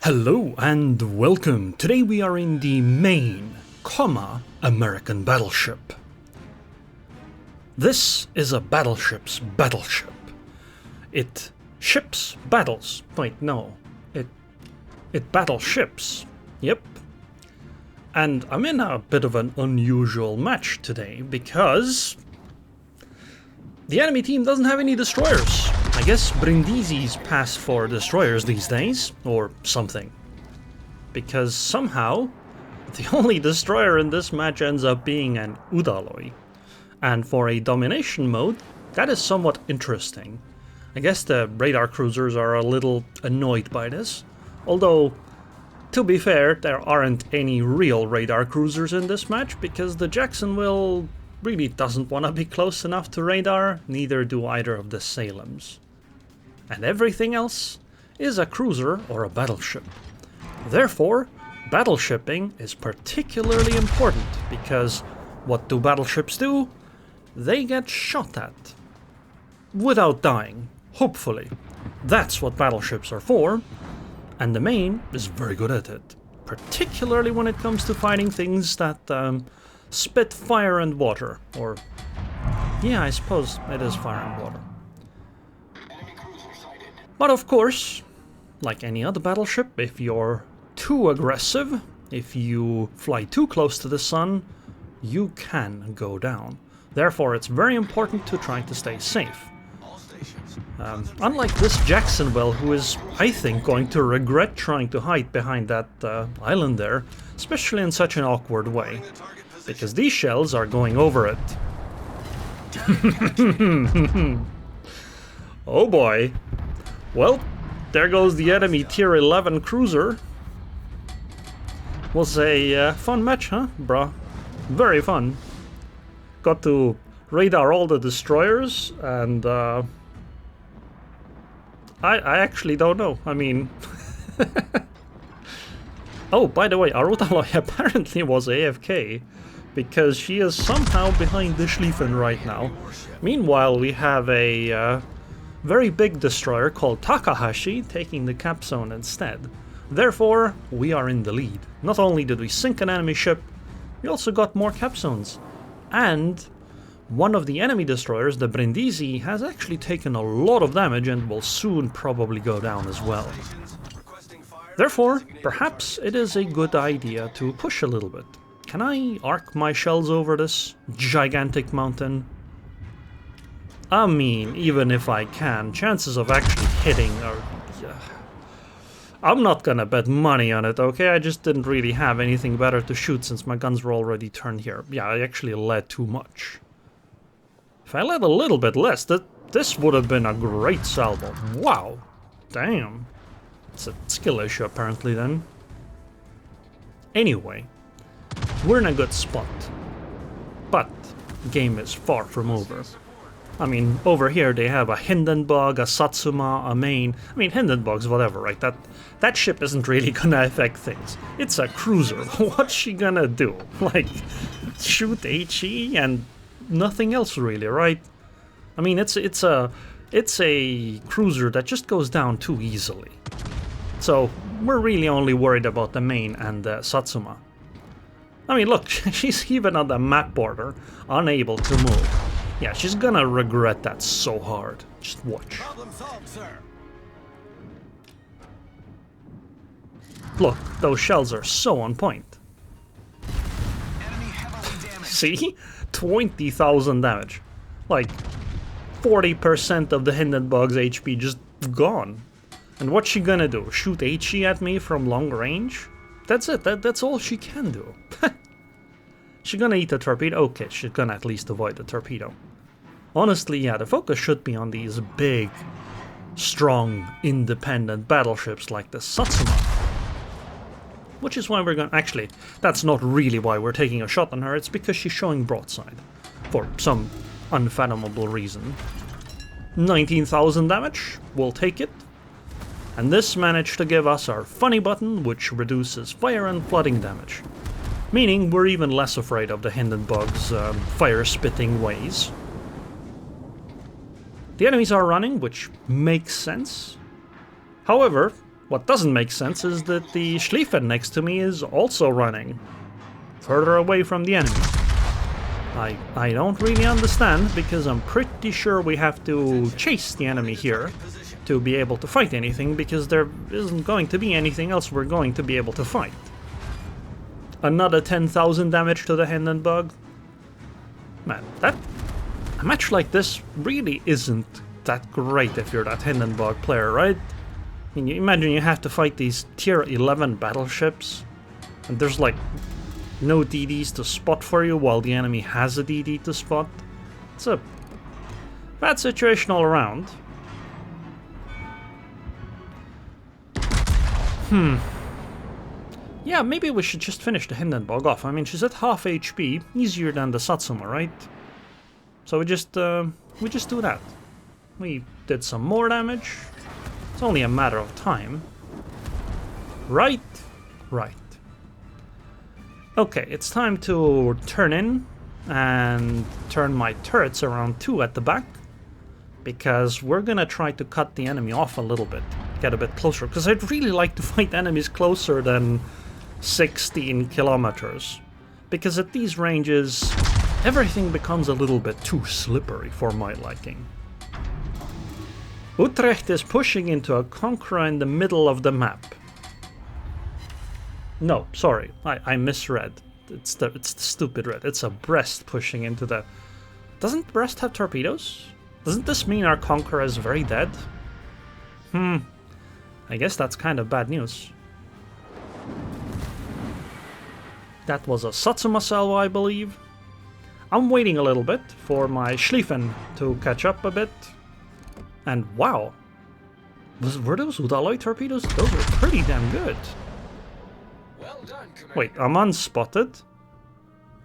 Hello and welcome. Today we are in the Maine, American Battleship. This is a battleship's battleship. It ships battles. Wait, no. It battleships. Yep. And I'm in a bit of an unusual match today because the enemy team doesn't have any destroyers. I guess Brindisi's pass for destroyers these days, or something. Because somehow, the only destroyer in this match ends up being an Udaloi. And for a domination mode, that is somewhat interesting. I guess the radar cruisers are a little annoyed by this. Although, to be fair, there aren't any real radar cruisers in this match, because the Jacksonville really doesn't want to be close enough to radar, neither do either of the Salems. And everything else is a cruiser or a battleship. Therefore, battleshipping is particularly important, because what do battleships do? They get shot at. Without dying, hopefully. That's what battleships are for, and the Maine is very good at it. Particularly when it comes to fighting things that spit fire and water, or... yeah, I suppose it is fire and water. But of course, like any other battleship, if you're too aggressive, if you fly too close to the sun, you can go down. Therefore, it's very important to try to stay safe. Unlike this Jacksonville, who is, I think, going to regret trying to hide behind that island there, especially in such an awkward way, because these shells are going over it. Oh boy. Well, there goes the enemy tier 11 cruiser. Was a fun match, huh, bruh? Very fun. Got to radar all the destroyers, and I actually don't know. I mean... Oh, by the way, Aerroon apparently was AFK, because she is somehow behind the Schlieffen right now. Meanwhile, we have a very big destroyer called Takahashi taking the cap zone instead. Therefore, we are in the lead. Not only did we sink an enemy ship, we also got more cap zones. And one of the enemy destroyers, the Brindisi, has actually taken a lot of damage and will soon probably go down as well. Therefore, perhaps it is a good idea to push a little bit. Can I arc my shells over this gigantic mountain? I mean, even if I can, chances of actually hitting are... I'm not gonna bet money on it, okay? I just didn't really have anything better to shoot since my guns were already turned here. Yeah, I actually led too much. If I led a little bit less, this would have been a great salvo. Wow. Damn. It's a skill issue apparently then. Anyway, we're in a good spot. But the game is far from over. I mean, over here they have a Hindenburg, a Satsuma, a Maine. I mean, Hindenburg's whatever, right? That ship isn't really gonna affect things. It's a cruiser. What's she gonna do? Like, shoot HE and nothing else really, right? I mean, it's a cruiser that just goes down too easily. So we're really only worried about the Maine and the Satsuma. I mean, look, she's even on the map border, unable to move. Yeah, she's gonna regret that so hard. Just watch. Problem solved, sir. Look, those shells are so on point. Enemy heavily damaged. See? 20,000 damage. Like, 40% of the Hindenburg's HP just gone. And what's she gonna do? Shoot HE at me from long range? That's it. That's all she can do. She's gonna eat a torpedo? Okay, she's gonna at least avoid the torpedo. Honestly, yeah, the focus should be on these big, strong, independent battleships like the Satsuma. Which is why we're going... Actually, that's not really why we're taking a shot on her, it's because she's showing broadside. For some unfathomable reason. 19,000 damage, we'll take it. And this managed to give us our funny button, which reduces fire and flooding damage. Meaning we're even less afraid of the Hindenburg's fire-spitting ways. The enemies are running, which makes sense. However, What doesn't make sense is that the Schlieffen next to me is also running further away from the enemy. I don't really understand, because I'm pretty sure we have to chase the enemy here to be able to fight anything, because there isn't going to be anything else we're going to be able to fight. Another 10,000 damage to the Hindenburg. Man, a match like this really isn't that great if you're that Hindenburg player, right? I mean, you imagine you have to fight these tier 11 battleships, and there's like no DDs to spot for you while the enemy has a DD to spot. It's a bad situation all around. Yeah, maybe we should just finish the Hindenburg off. I mean, she's at half HP, easier than the Satsuma, right? So we just do that. We did some more damage. It's only a matter of time. Right. Okay, it's time to turn in and turn my turrets around 2 at the back, because we're gonna try to cut the enemy off a little bit, get a bit closer, because I'd really like to fight enemies closer than 16 kilometers, because at these ranges everything becomes a little bit too slippery for my liking. Utrecht is pushing into a conqueror in the middle of the map. No, sorry, I misread. It's the stupid red. It's a Brest pushing into the... Doesn't Brest have torpedoes? Doesn't this mean our conqueror is very dead? I guess that's kind of bad news. That was a Satsuma salvo, I believe. I'm waiting a little bit for my Schlieffen to catch up a bit. And wow, were those Udaloi torpedoes? Those were pretty damn good. Well done, Commander. Wait, I'm unspotted?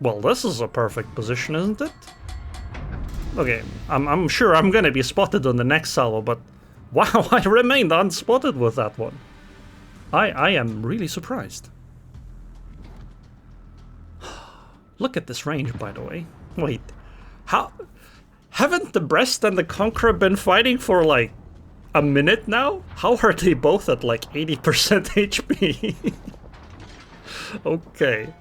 Well, this is a perfect position, isn't it? Okay, I'm sure I'm gonna be spotted on the next salvo, but wow, I remained unspotted with that one. I am really surprised. Look at this range, by the way. Wait, how... Haven't the Brest and the Conqueror been fighting for like a minute now? How are they both at like 80% HP? Okay.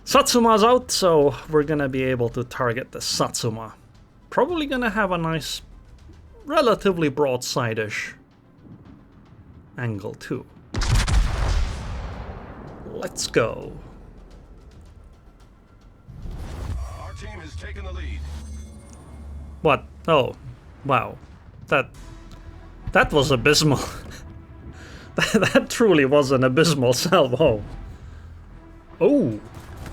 Satsuma's out, so we're gonna be able to target the Satsuma. Probably gonna have a nice, relatively broadside-ish angle too. Let's go. Our team has taken the lead. What? Oh, wow. That was abysmal. That truly was an abysmal salvo. Oh,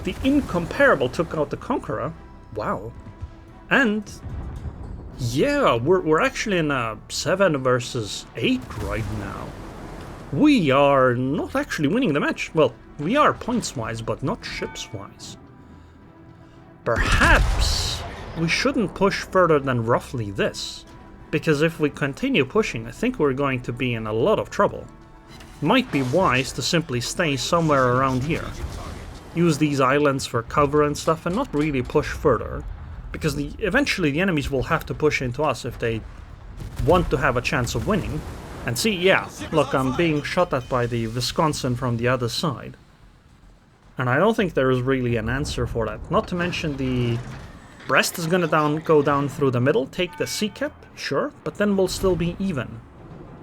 the Incomparable took out the Conqueror. Wow. And yeah, we're actually in a 7 versus 8 right now. We are not actually winning the match. Well, we are points-wise, but not ships-wise. Perhaps we shouldn't push further than roughly this, because if we continue pushing, I think we're going to be in a lot of trouble. Might be wise to simply stay somewhere around here. Use these islands for cover and stuff and not really push further, because eventually the enemies will have to push into us if they want to have a chance of winning. And see, yeah, look, I'm being shot at by the Wisconsin from the other side. And I don't think there is really an answer for that. Not to mention the Brest is gonna go down through the middle, take the sea cap, sure, but then we'll still be even.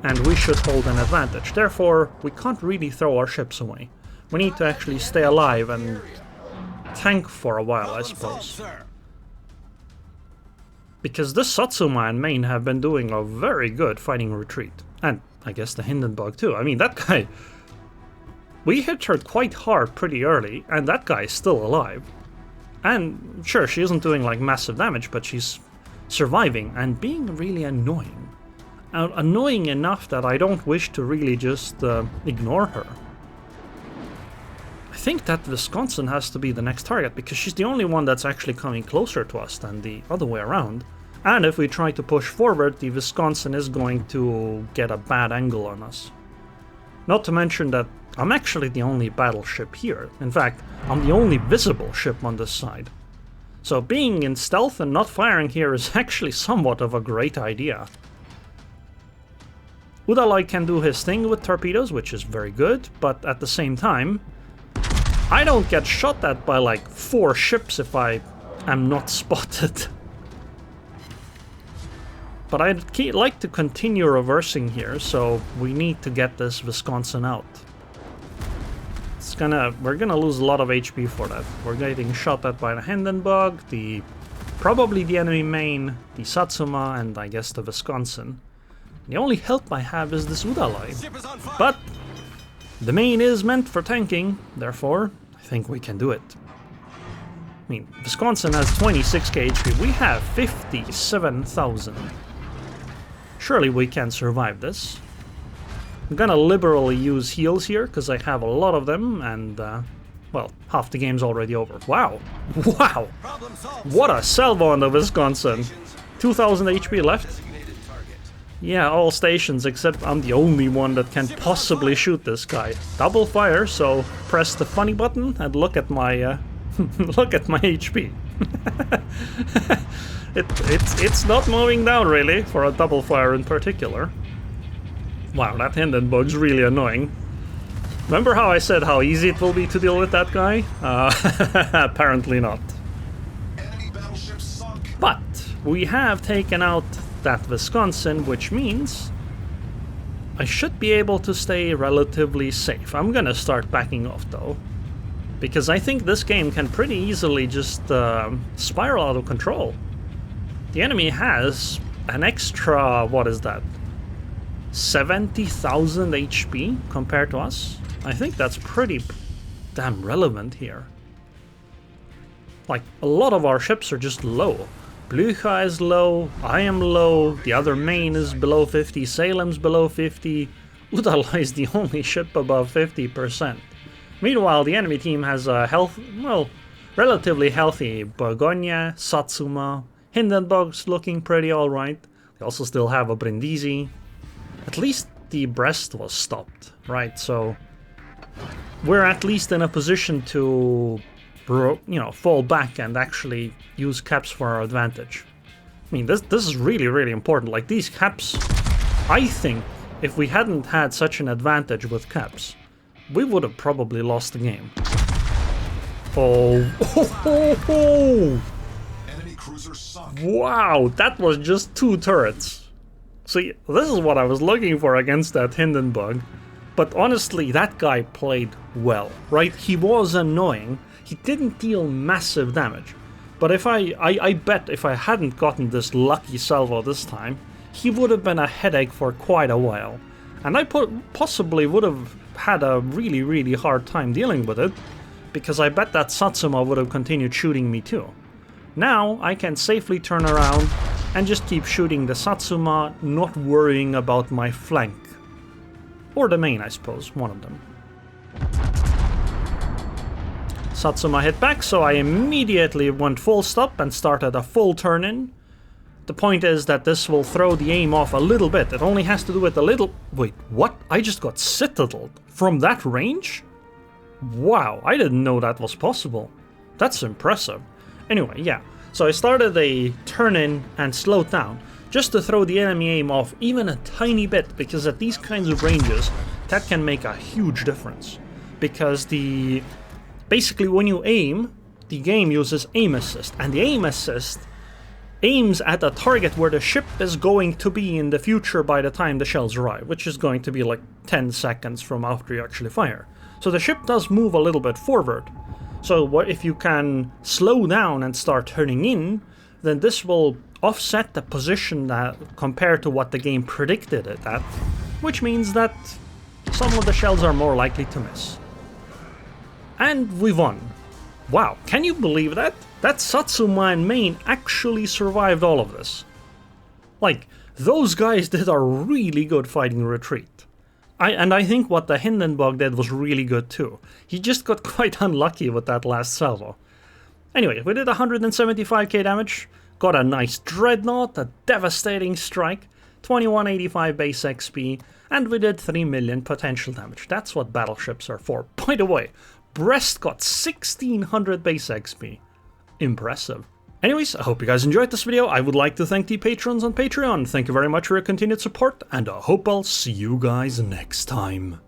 And we should hold an advantage. Therefore, we can't really throw our ships away. We need to actually stay alive and tank for a while, I suppose. Because this Satsuma and Maine have been doing a very good fighting retreat. And I guess the Hindenburg too. I mean, that guy... We hit her quite hard pretty early, and that guy is still alive. And sure, she isn't doing like massive damage, but she's surviving and being really annoying. Annoying enough that I don't wish to really just ignore her. I think that Wisconsin has to be the next target, because she's the only one that's actually coming closer to us than the other way around. And if we try to push forward, the Wisconsin is going to get a bad angle on us. Not to mention that I'm actually the only battleship here. In fact, I'm the only visible ship on this side. So being in stealth and not firing here is actually somewhat of a great idea. Udalai can do his thing with torpedoes, which is very good, but at the same time, I don't get shot at by like 4 ships if I am not spotted. But I'd like to continue reversing here, so we need to get this Wisconsin out. We're gonna lose a lot of HP for that. We're getting shot at by the Hindenburg, probably the enemy Maine, the Satsuma, and I guess the Wisconsin. The only help I have is this Udalai. But the Maine is meant for tanking, therefore I think we can do it. I mean, Wisconsin has 26k HP, we have 57,000. Surely we can survive this. I'm gonna liberally use heals here, because I have a lot of them, and, well, half the game's already over. Wow! Wow! What a salvo on the Wisconsin! 2,000 HP left? Yeah, all stations, except I'm the only one that can possibly shoot this guy. Double fire, so press the funny button and look at my, look at my HP. It's not moving down, really, for a double fire in particular. Wow, that Hindenburg's really annoying. Remember how I said how easy it will be to deal with that guy? Apparently not. But we have taken out that Wisconsin, which means I should be able to stay relatively safe. I'm gonna start backing off though, because I think this game can pretty easily just spiral out of control. The enemy has an extra, what is that? 70,000 HP compared to us. I think that's pretty damn relevant here. Like, a lot of our ships are just low. Blucha is low, I am low, the other Maine is below 50, Salem's below 50, Udalai is the only ship above 50%. Meanwhile, the enemy team has a relatively healthy Borgonia, Satsuma, Hindenburg's looking pretty alright. They also still have a Brindisi. At least the Brest was stopped, right? So we're at least in a position to, fall back and actually use caps for our advantage. I mean, this is really, really important. Like, these caps, I think, if we hadn't had such an advantage with caps, we would have probably lost the game. Oh. Enemy cruiser sunk. Wow, that was just 2 turrets. See, this is what I was looking for against that Hindenburg. But honestly, that guy played well, right? He was annoying. He didn't deal massive damage. But if I bet if I hadn't gotten this lucky salvo this time, he would have been a headache for quite a while. And I possibly would have had a really, really hard time dealing with it, because I bet that Satsuma would have continued shooting me too. Now I can safely turn around and just keep shooting the Satsuma, not worrying about my flank. Or the Maine, I suppose, one of them. Satsuma hit back, so I immediately went full stop and started a full turn-in. The point is that this will throw the aim off a little bit. It only has to do with a little... Wait, what? I just got citadeled from that range? Wow, I didn't know that was possible. That's impressive. Anyway, yeah. So I started a turn-in and slowed down, just to throw the enemy aim off even a tiny bit, because at these kinds of ranges, that can make a huge difference. Because basically when you aim, the game uses aim assist, and the aim assist aims at a target where the ship is going to be in the future by the time the shells arrive, which is going to be like 10 seconds from after you actually fire. So the ship does move a little bit forward. So what if you can slow down and start turning in, then this will offset the position that compared to what the game predicted it at, which means that some of the shells are more likely to miss. And we won. Wow, can you believe that? That Satsuma and Maine actually survived all of this. Like, those guys did a really good fighting retreat. I think what the Hindenburg did was really good too. He just got quite unlucky with that last salvo. Anyway, we did 175k damage, got a nice dreadnought, a devastating strike, 2185 base XP, and we did 3 million potential damage. That's what battleships are for. By the way, Brest got 1600 base XP. Impressive. Anyways, I hope you guys enjoyed this video. I would like to thank the patrons on Patreon. Thank you very much for your continued support, and I hope I'll see you guys next time.